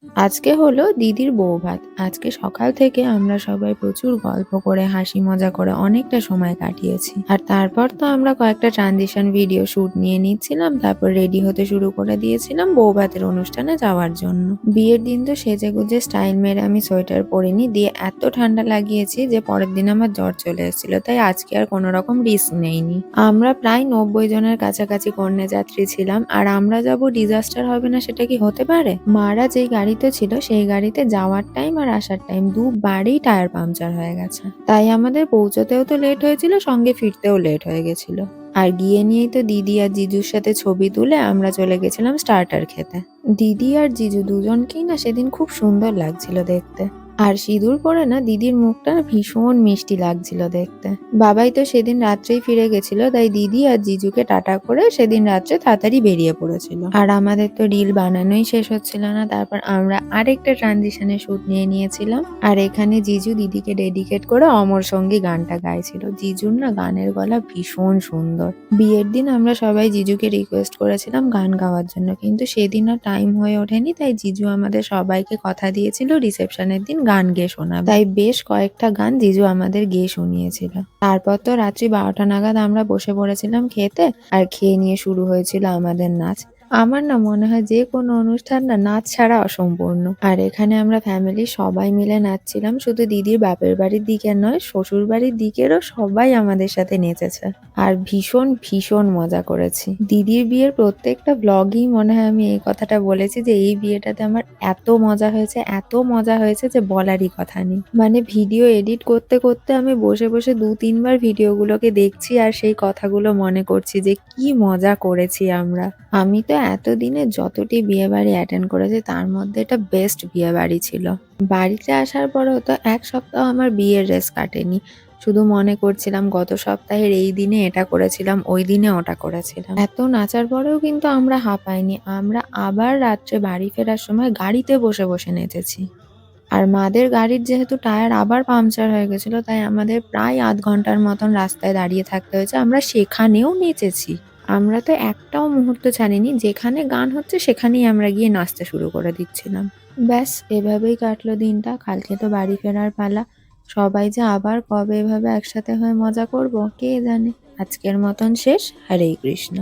আজকে হলো দিদির বৌভাত। আজকে সকাল থেকে আমরা সবাই প্রচুর গল্প করে, হাসি মজা করে অনেকটা সময় কাটিয়েছি। আর তারপর তো আমরা কয়েকটা ট্রানজিশন ভিডিও শুট নিয়ে নিচ্ছিলাম। তারপর রেডি হতে শুরু করে দিয়েছিলাম বৌভাতের অনুষ্ঠানে যাওয়ার জন্য। বিয়ের দিন তো সেজেগুজে স্টাইল মেরে আমি সোয়েটার পরিনি, দিয়ে এত ঠান্ডা লাগিয়েছি যে পরের দিন আমার জ্বর চলে এসেছিল। তাই আজকে আর কোনো রকম রিস্ক নেইনি। আমরা প্রায় ৯০ জনের কাছাকাছি কন্যাযাত্রী ছিলাম। আর আমরা যাব, ডিজাস্টার হবে না সেটা কি হতে পারে? মারা যেই গাড়িতে ছিল সেই গাড়িতে যাওয়ার টাইম আর আসার টাইম দুবারই টায়ার পাংচার হয়ে গেছে। তাই আমাদের পৌঁছতেও তো লেট হয়েছিল, সঙ্গে ফিরতেও লেট হয়ে গেছিল। আর গিয়ে নিয়েই তো দিদি আর জিজুর সাথে ছবি তুলে আমরা চলে গেছিলাম স্টার্টার খেতে। দিদি আর জিজু দুজনকেই না সেদিন খুব সুন্দর লাগছিল দেখতে। আর সিঁদুর পরে না দিদির মুখটা না ভীষণ মিষ্টি লাগছিল দেখতে। বাবাই তো সেদিন রাত্রেই ফিরে গেছিল, তাই দিদি আর জিজুকে টাটা করে সেদিন রাত্রে তাড়াতাড়ি বেরিয়ে পড়েছিল। আর আমাদের তো রিল বানানোই শেষ হচ্ছিল না। তারপর আমরা আরেকটা ট্রানজিশনের শুট নিয়ে নিয়েছিলাম। আর এখানে জিজু দিদিকে ডেডিকেট করে অমর সঙ্গী গানটা গাইছিল। জিজুর না গানের গলা ভীষণ সুন্দর। বিয়ের দিন আমরা সবাই জিজুকে রিকোয়েস্ট করেছিলাম গান গাওয়ার জন্য, কিন্তু সেদিন আর টাইম হয়ে ওঠেনি। তাই জিজু আমাদের সবাইকে কথা দিয়েছিল রিসেপশনের দিন গান গেয়ে শোনাবে। তাই বেশ কয়েকটা গান জিজু আমাদের গেয়ে শুনিয়েছিল। তারপর তো রাত্রি ১২টা নাগাদ আমরা বসে পড়েছিলাম খেতে। আর খেয়ে নিয়ে শুরু হয়েছিল আমাদের নাচ। আমার না মনে হয় যে কোনো অনুষ্ঠান না নাচ ছাড়া অসম্পূর্ণ। আর এখানে আমরা ফ্যামিলির সবাই মিলে নাচছিলাম। শুধু দিদির বাপের বাড়ির দিকের নয়, শ্বশুর বাড়ির দিকেরও সবাই আমাদের সাথে নেচেছে। আর ভীষণ ভীষণ মজা করেছি। দিদির বিয়ের প্রত্যেকটা ব্লগেই মনে হয় আমি এই কথাটা বলেছি যে এই বিয়েটাতে আমার এত মজা হয়েছে, এত মজা হয়েছে যে বলারই কথা নেই। মানে ভিডিও এডিট করতে করতে আমি বসে বসে ২-৩ বার ভিডিওগুলোকে দেখছি আর সেই কথাগুলো মনে করছি যে কি মজা করেছি আমরা। আমি তো এতদিনে যতটি বিয়ে বাড়ি অ্যাটেন্ড করেছি তার মধ্যে এটা বেস্ট বিয়ে বাড়ি ছিল। বাড়িতে আসার পরেও তো ১ সপ্তাহ আমার বিয়ের রেস কাটেনি। শুধু মনে করছিলাম গত সপ্তাহের এই দিনে এটা করেছিলাম, ওই দিনে ওটা করেছিলাম। এত নাচার পরেও কিন্তু আমরা হাঁপাইনি। আমরা আবার রাত্রে বাড়ি ফেরার সময় গাড়িতে বসে বসে নেচেছি। আর মাদের গাড়ির যেহেতু টায়ার আবার পাংচার হয়ে গেছিল, তাই আমাদের প্রায় ০.৫ ঘন্টার মতন রাস্তায় দাঁড়িয়ে থাকতে হয়েছে। আমরা সেখানেও নেচেছি। আমরা তো একটাও মুহূর্ত ছাড়িনি। যেখানে গান হচ্ছে সেখানেই আমরা গিয়ে নাচতে শুরু করে দিচ্ছিলাম। ব্যাস এভাবেই কাটলো দিনটা। কালকে তো বাড়ি ফেরার পালা। সবাই যে আবার কবে এভাবে একসাথে হয়ে মজা করব কে জানে। আজকের মতন শেষ। হরে কৃষ্ণ।